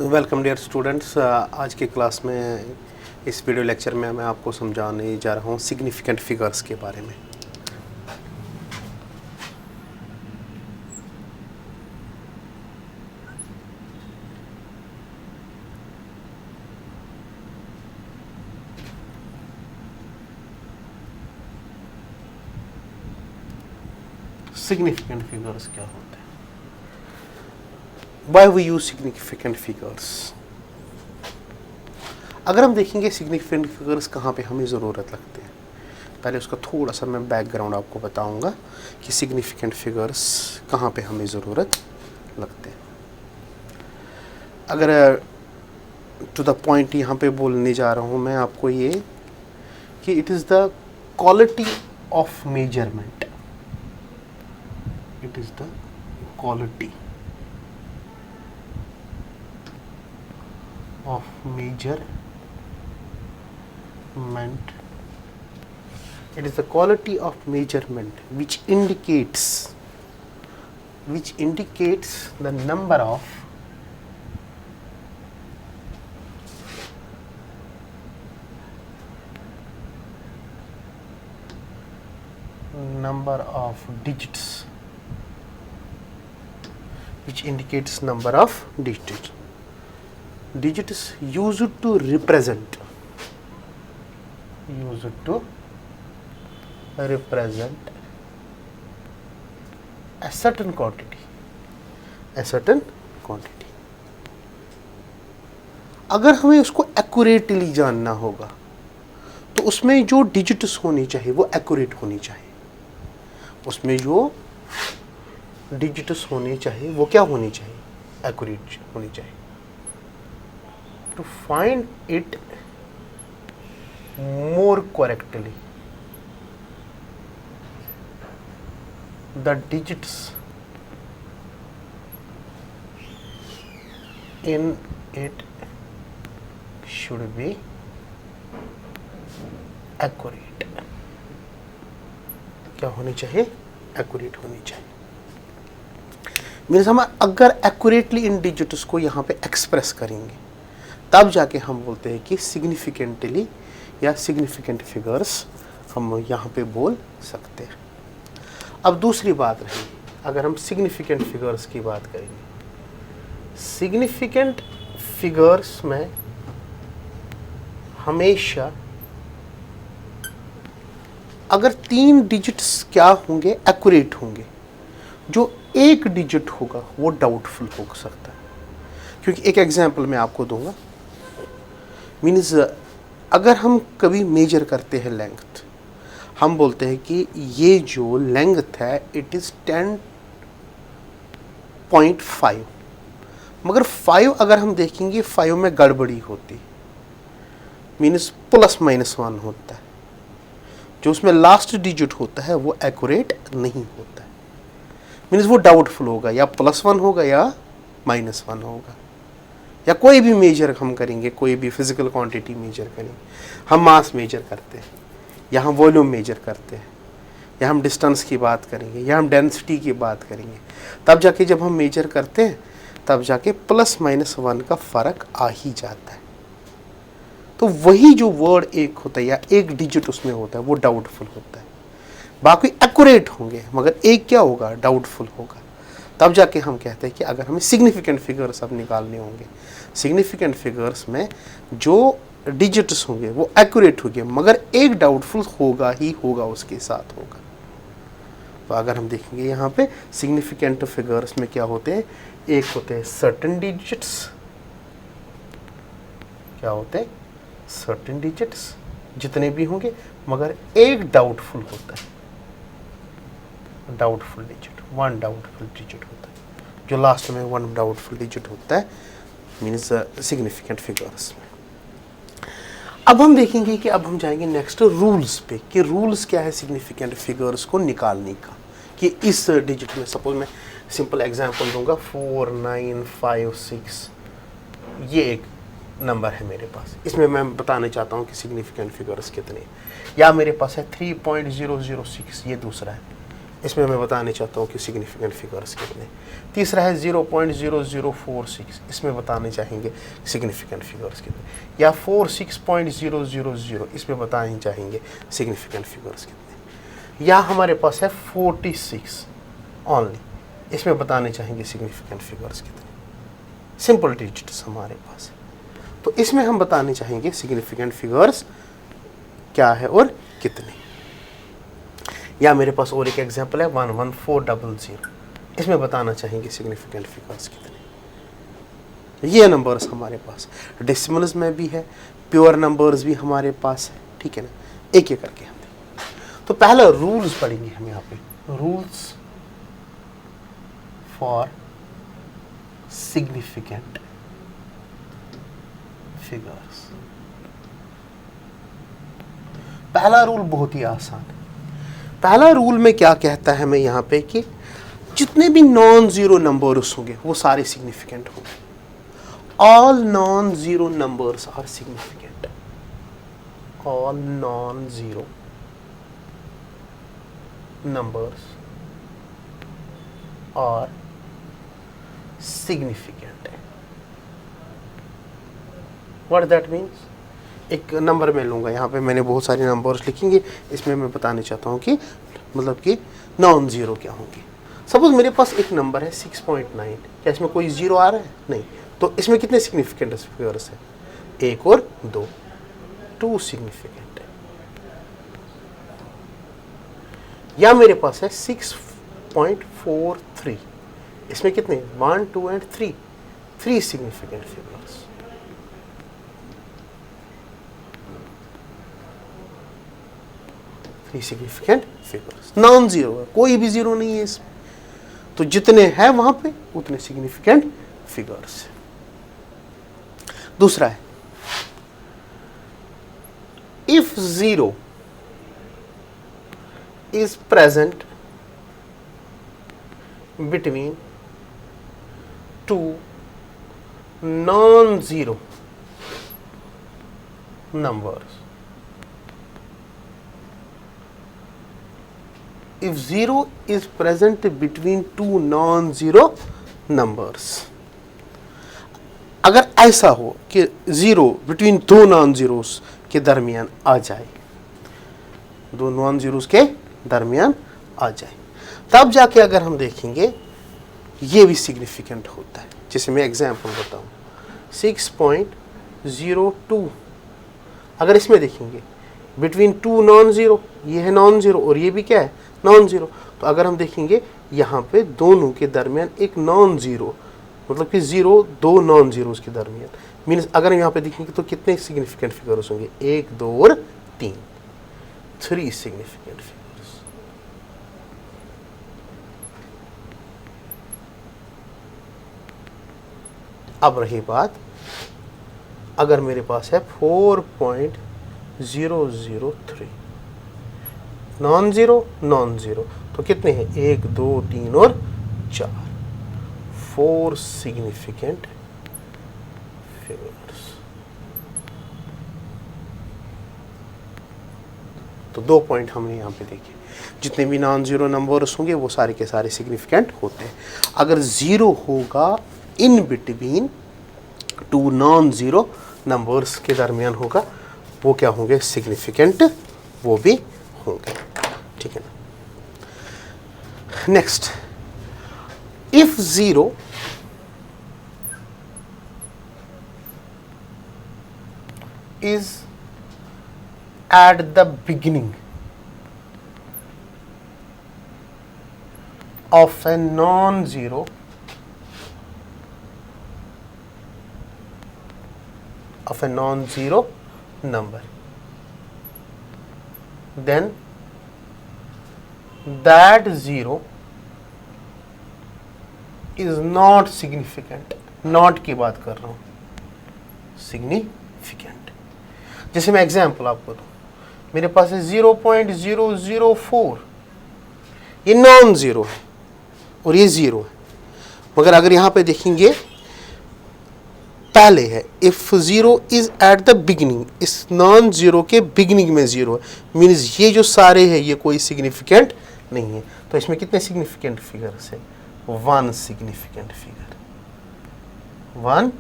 Welcome dear students. आज की class में इस वीडियो लेक्चर में मैं आपको समझाने जा रहा हूँ सिग्निफिकेंट फिगर्स के बारे में। सिग्निफिकेंट फिगर्स क्या होते हैं? Why we use significant figures? अगर हम देखेंगे सिग्निफिकेंट फिगर्स कहाँ पे हमें ज़रूरत लगते हैं, पहले उसका थोड़ा सा मैं बैकग्राउंड आपको बताऊंगा कि सिग्निफिकेंट फिगर्स कहाँ पे हमें ज़रूरत लगते हैं। अगर टू द पॉइंट यहाँ पे बोलने जा रहा हूँ मैं आपको ये कि it is the quality of measurement. It is the quality of measurement. It is the quality of measurement which indicates the number of digits, which indicates number of digits used to represent a certain quantity. अगर हमें उसको accurately जानना होगा तो उसमें जो digits होनी चाहिए वो एक्यूरेट होनी चाहिए। उसमें जो डिजिट्स होनी चाहिए वो क्या होनी चाहिए? एक्यूरेट होनी चाहिए। To find it more correctly, the digits in it should be accurate. क्या होनी चाहिए? एक्यूरेट होनी चाहिए। मेरे समझ अगर एक्यूरेटली इन डिजिट्स को यहाँ पे एक्सप्रेस करेंगे तब जाके हम बोलते हैं कि सिग्निफिकेंटली या सिग्निफिकेंट फिगर्स हम यहाँ पे बोल सकते हैं। अब दूसरी बात रही, अगर हम सिग्निफिकेंट फिगर्स की बात करेंगे, सिग्निफिकेंट फिगर्स में हमेशा अगर 3 डिजिट्स क्या होंगे? एक्यूरेट होंगे। जो एक डिजिट होगा वो डाउटफुल हो सकता है। क्योंकि एक एग्जांपल मैं आपको दूंगा। मीन्स अगर हम कभी मेजर करते हैं लेंथ, हम बोलते हैं कि ये जो लेंथ है इट इज़ 10.5, मगर 5 अगर हम देखेंगे 5 में गड़बड़ी होती, मीन्स प्लस माइनस 1 होता है। जो उसमें लास्ट डिजिट होता है वो एक्यूरेट नहीं होता है, मीन्स वो डाउटफुल होगा, या +1 होगा या -1 होगा। या कोई भी मेजर हम करेंगे, कोई भी फिजिकल क्वांटिटी मेजर करेंगे, हम मास मेजर करते हैं या हम वॉल्यूम मेजर करते हैं या हम डिस्टेंस की बात करेंगे या हम डेंसिटी की बात करेंगे, तब जाके जब हम मेजर करते हैं तब जाके +-1 का फ़र्क आ ही जाता है। तो वही जो वर्ड एक होता है या एक डिजिट उसमें होता है वो डाउटफुल होता है। बाकी एक्यूरेट होंगे मगर एक क्या होगा? डाउटफुल होगा। तब जाके हम कहते हैं कि अगर हमें सिग्निफिकेंट फिगर्स अब निकालने होंगे, सिग्निफिकेंट फिगर्स में जो डिजिट्स होंगे वो एक्यूरेट होंगे मगर एक डाउटफुल होगा ही होगा, उसके साथ होगा। तो अगर हम देखेंगे यहाँ पे सिग्निफिकेंट फिगर्स में क्या होते हैं? एक होते हैं सर्टेन डिजिट्स। क्या होते हैं? सर्टेन डिजिट्स, जितने भी होंगे, मगर एक डाउटफुल होता है। डाउटफुल डिजिट, 1 डाउटफुल डिजिट होता है। जो लास्ट में 1 डाउटफुल डिजिट होता है मीन्स सिग्निफिकेंट फिगर्स में। अब हम देखेंगे कि अब हम जाएंगे नेक्स्ट रूल्स पे कि रूल्स क्या है सिग्निफिकेंट फिगर्स को निकालने का। कि इस डिजिट में सपोज मैं सिंपल एग्जांपल दूंगा 4956, ये एक नंबर है मेरे पास, इसमें मैं बताना चाहता हूँ कि सिग्निफिकेंट फिगर्स कितने। या मेरे पास है 3.006, ये दूसरा है। इसमें मैं बताने चाहता हूँ कि सिग्निफिकेंट फिगर्स कितने। तीसरा है 0.0046, इसमें बताने चाहेंगे सिग्निफिकेंट फिगर्स कितने। या 46.000, इसमें बताने चाहेंगे सिग्निफिकेंट फिगर्स कितने। या हमारे पास है 46 ओनली, इसमें बताने चाहेंगे सिग्निफिकेंट फिगर्स कितने। सिंपल डिजिट्स हमारे पास है, तो इसमें हम बताने चाहेंगे सिग्निफिकेंट फिगर्स क्या है और कितने। या मेरे पास और एक एग्जांपल है 11400, इसमें बताना चाहेंगे सिग्निफिकेंट फिगर्स कितने। ये नंबर्स हमारे पास डेसिमल्स में भी है, प्योर नंबर्स भी हमारे पास है, ठीक है ना। एक एक करके हम देखें। तो पहला रूल्स पढ़ेंगे हम यहाँ पे, रूल्स फॉर सिग्निफिकेंट फिगर्स। पहला रूल बहुत ही आसान है। पहला रूल में क्या कहता है, मैं यहाँ पे कि जितने भी नॉन जीरो नंबर्स होंगे वो सारे सिग्निफिकेंट होंगे। All non zero numbers are significant. All non zero numbers are significant. What that means, एक नंबर मैं लूँगा, यहाँ पे मैंने बहुत सारे नंबर्स लिखेंगे, इसमें मैं बताने चाहता हूँ कि मतलब कि नॉन जीरो क्या होंगे। सपोज मेरे पास एक नंबर है 6.9, क्या इसमें कोई जीरो आ रहा है? नहीं। तो इसमें कितने सिग्निफिकेंट फिगर्स हैं? 1 और 2, 2 सिग्निफिकेंट है। या मेरे पास है 6.43, इसमें कितने? 1, 2 and 3, 3 significant figures. Significant figures non zero है, कोई भी जीरो नहीं है इसमें, तो जितने हैं वहां पे उतने सिग्निफिकेंट फिगर्स है। दूसरा है if zero is present between two non zero numbers. If zero is present between two non-zero numbers, अगर ऐसा हो कि जीरो बिटवीन दो नॉन जीरोस के दरमियान आ जाए, दो नॉन जीरोस के दरमियान आ जाए, तब जाके अगर हम देखेंगे ये भी सिग्निफिकेंट होता है। जैसे मैं एग्जांपल बताऊं 6.02, अगर इसमें देखेंगे बिटवीन टू नॉन जीरो, ये है नॉन जीरो और ये भी क्या है नॉन जीरो, तो अगर हम देखेंगे यहाँ पे दोनों के दरमियान एक नॉन जीरो, मतलब कि जीरो दो नॉन जीरोस के दरमियान, मीन्स अगर हम यहाँ पे देखेंगे तो कितने सिग्निफिकेंट फिगर्स होंगे? 1, 2 और 3, 3 सिग्निफिकेंट फिगर्स। अब रही बात, अगर मेरे पास है 4.003, नॉन जीरो नॉन जीरो, तो कितने हैं? 1, 2, 3 और 4, 4 सिग्निफिकेंट फिगर्स। तो 2 पॉइंट हमने यहाँ पे देखे, जितने भी नॉन जीरो नंबर्स होंगे वो सारे के सारे सिग्निफिकेंट होते हैं। अगर जीरो होगा in between two non zero numbers के दरमियान होगा, वो क्या होंगे? सिग्निफिकेंट वो भी होंगे, ठीक है ना। Next, if zero is at the beginning of a non-zero number, then that zero is not significant. not की बात कर रहा हूं, significant। जैसे मैं एग्जाम्पल आपको दूं, मेरे पास है 0.004, ये नॉन जीरो है और ये जीरो है, मगर अगर यहां पे देखेंगे पहले है if zero is at the beginning, इस नॉन जीरो के बिगिनिंग में जीरो है, मीन्स ये जो सारे हैं ये कोई सिग्निफिकेंट नहीं है। तो इसमें कितने सिग्निफिकेंट फिगर्स है? 1 सिग्निफिकेंट फिगर, 1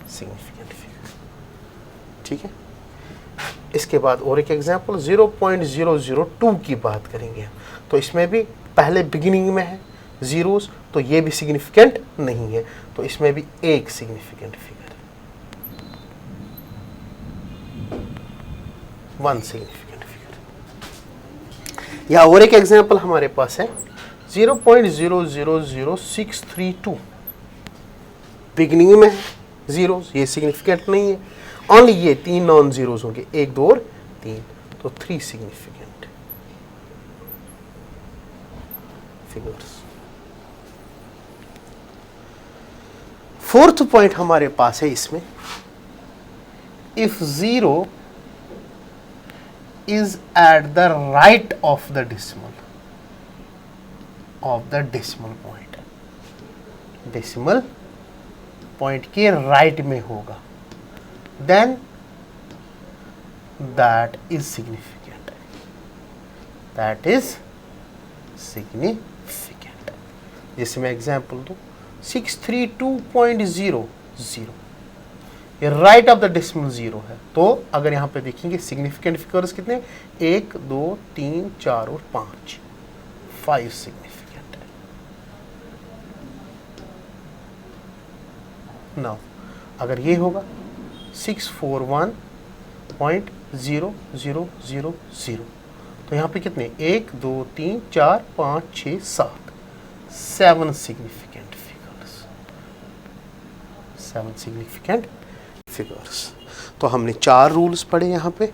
सिग्निफिकेंट फिगर। ठीक है, इसके बाद और एक एग्जांपल 0.002 की बात करेंगे। तो इसमें भी पहले बिगिनिंग में है जीरोस, तो ये भी सिग्निफिकेंट नहीं है, तो इसमें भी एक सिग्निफिकेंट फिगर, 1 सिग्निफिकेंट फिगर। या और एक एग्जांपल हमारे पास है 0.000632, बिगिनिंग में है जीरोस, ये सिग्निफिकेंट नहीं है, ओनली ये 3 नॉन जीरोस होंगे, 1 2 और 3, तो 3 सिग्निफिकेंट फिगर्स। फोर्थ पॉइंट हमारे पास है इसमें, if 0 is at the right of the decimal point, decimal point के राइट में होगा, then that is significant, that is significant। जैसे मैं एग्जांपल दूं 632.00, ये राइट ऑफ द डेसिमल 0 है, तो अगर यहां पे देखेंगे सिग्निफिकेंट फिगर्स कितने, 1 2 3 4 और 5 सिग्निफिकेंट है। नाउ अगर ये होगा 641.0000, तो यहां पे कितने, 1 2 3 4 5 6 7 सिग्निफिकेंट फिगर्स, 7 सिग्निफिकेंट फिगर्स। तो हमने 4 रूल्स पढ़े यहाँ पे।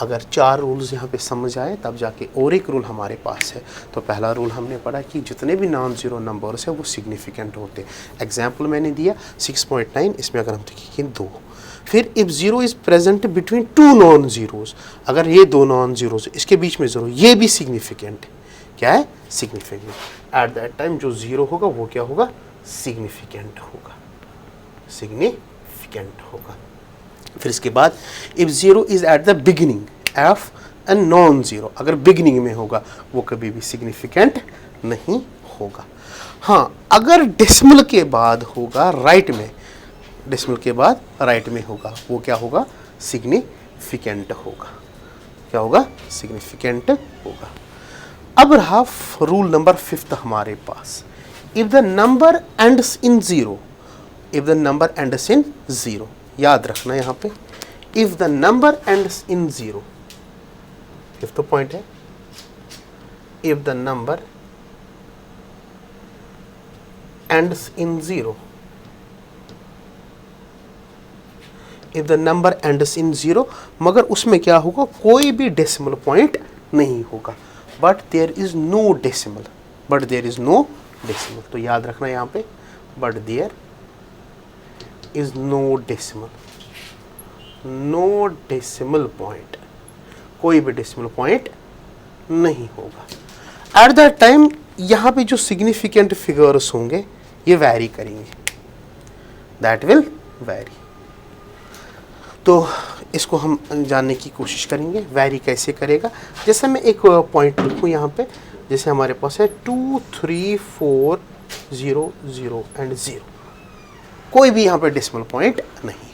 अगर 4 रूल्स यहाँ पे समझ आए तब जाके और एक रूल हमारे पास है। तो पहला रूल हमने पढ़ा कि जितने भी नॉन ज़ीरो नंबर्स है वो सिग्निफिकेंट होते हैं। एग्जाम्पल मैंने दिया 6.9, इसमें अगर हम देखेंगे 2। फिर if 0 is present between 2 non zeros, अगर ये 2 नॉन ज़ीरोज़ इसके बीच में 0, ये भी सिग्निफिकेंट क्या है, सिग्निफिकेंट। एट दैट टाइम जो 0 होगा वो क्या होगा, सिग्निफिकेंट होगा, सिग्निफिकेंट होगा। फिर इसके बाद if 0 is at the beginning of a non zero, अगर बिगिनिंग में होगा वो कभी भी सिग्निफिकेंट नहीं होगा। हाँ, अगर डेसिमल के बाद होगा राइट में, डेसिमल के बाद राइट में होगा, वो क्या होगा, सिग्निफिकेंट होगा। क्या होगा, सिग्निफिकेंट होगा। अब रहा रूल नंबर 5 हमारे पास, if the number ends in 0, if the number ends in 0, याद रखना यहाँ पे, if the number ends in 0, fifth point है, if the number ends in 0, if the number ends in 0, मगर उसमें क्या होगा, कोई भी डेसिमल पॉइंट नहीं होगा, but there is no decimal, but there is no decimal. तो याद रखना यहाँ पे, but there is no decimal, no decimal point, कोई भी डेसिमल पॉइंट नहीं होगा। एट दैट टाइम यहाँ पे जो सिग्निफिकेंट फिगर्स होंगे ये वैरी करेंगे, दैट विल वैरी। तो इसको हम जानने की कोशिश करेंगे, वैरी कैसे करेगा। जैसे मैं एक पॉइंट लिखूँ यहाँ पे, जैसे हमारे पास है 2 3 4 0 0 एंड 0, कोई भी यहाँ पे डेसिमल पॉइंट नहीं।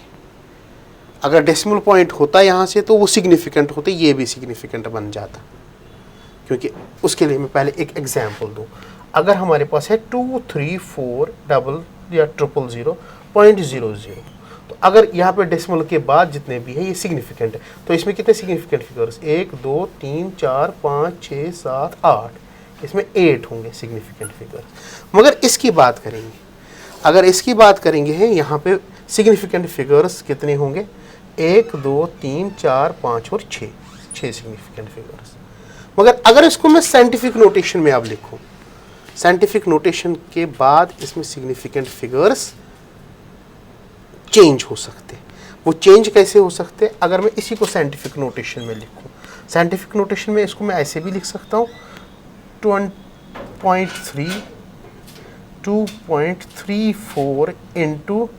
अगर डेसिमल पॉइंट होता यहाँ से तो वो सिग्निफिकेंट होते, ये भी सिग्निफिकेंट बन जाता। क्योंकि उसके लिए मैं पहले एक एग्जांपल दूँ। अगर हमारे पास है 2 3 4 डबल या 000.00, तो अगर यहाँ पे डेसिमल के बाद जितने भी है ये सिग्निफिकेंट है, तो इसमें कितने सिग्निफिकेंट फिगर्स, 1 2 3 4 5 6 7 8, इसमें 8 होंगे सिग्निफिकेंट फिगर्स। मगर इसकी बात करेंगे, अगर इसकी बात करेंगे है यहाँ पे सिग्निफिकेंट फिगर्स कितने होंगे, 1 2 3 4 5 और 6 सिग्निफिकेंट फिगर्स। मगर अगर इसको मैं साइंटिफिक नोटेशन में अब लिखूँ, साइंटिफिक नोटेशन के बाद इसमें सिग्निफिकेंट फिगर्स चेंज हो सकते हैं। वो चेंज कैसे हो सकते हैं, अगर मैं इसी को साइंटिफिक नोटेशन में लिखूँ, साइंटिफिक नोटेशन में इसको मैं ऐसे भी लिख सकता हूँ, 2.34 इंटू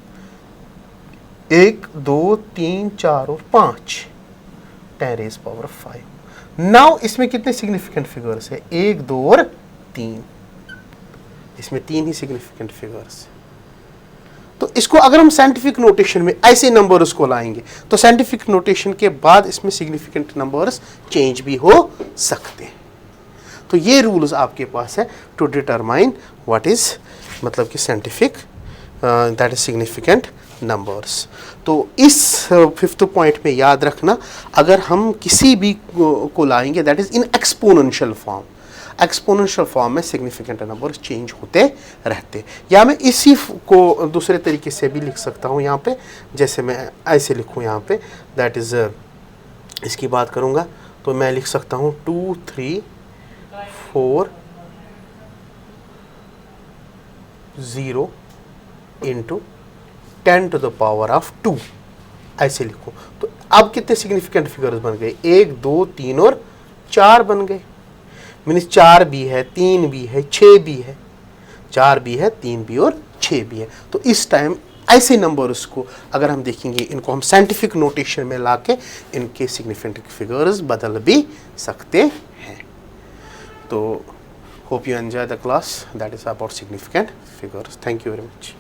1 2 3 4 और 5 10⁻⁵। नाउ इसमें कितने सिग्निफिकेंट फिगर्स है, 1 2 और 3, इसमें 3 ही सिग्निफिकेंट फिगर्स। तो इसको अगर हम साइंटिफिक नोटेशन में ऐसे नंबर्स को लाएंगे तो साइंटिफिक नोटेशन के बाद इसमें सिग्निफिकेंट नंबर्स चेंज भी हो सकते हैं। तो ये रूल्स आपके पास है टू डिटरमाइन व्हाट इज, मतलब कि scientific that is significant numbers. तो इस फिफ्थ पॉइंट में याद रखना, अगर हम किसी भी को लाएंगे that is in exponential form, exponential form में सिग्निफिकेंट नंबर्स चेंज होते रहते। या मैं इसी को दूसरे तरीके से भी लिख सकता हूँ यहाँ पे, जैसे मैं ऐसे लिखूँ यहाँ पे, दैट इज़ इसकी बात करूँगा तो मैं लिख सकता हूँ 2 3 4 0 into 10 to the power of 2, ऐसे लिखूँ। तो अब कितने सिग्निफिकेंट फिगर्स बन गए, 1 2 3 और 4 बन गए। मीन्स 4 भी है, 3 भी है, 6 भी है, 4 भी है, 3 भी और 6 भी है। तो इस टाइम ऐसे नंबर्स को अगर हम देखेंगे, इनको हम साइंटिफिक नोटेशन में लाके इनके सिग्निफिकेंट फिगर्स बदल भी सकते हैं। तो hope you enjoy the class that is about significant figures. Thank you very much.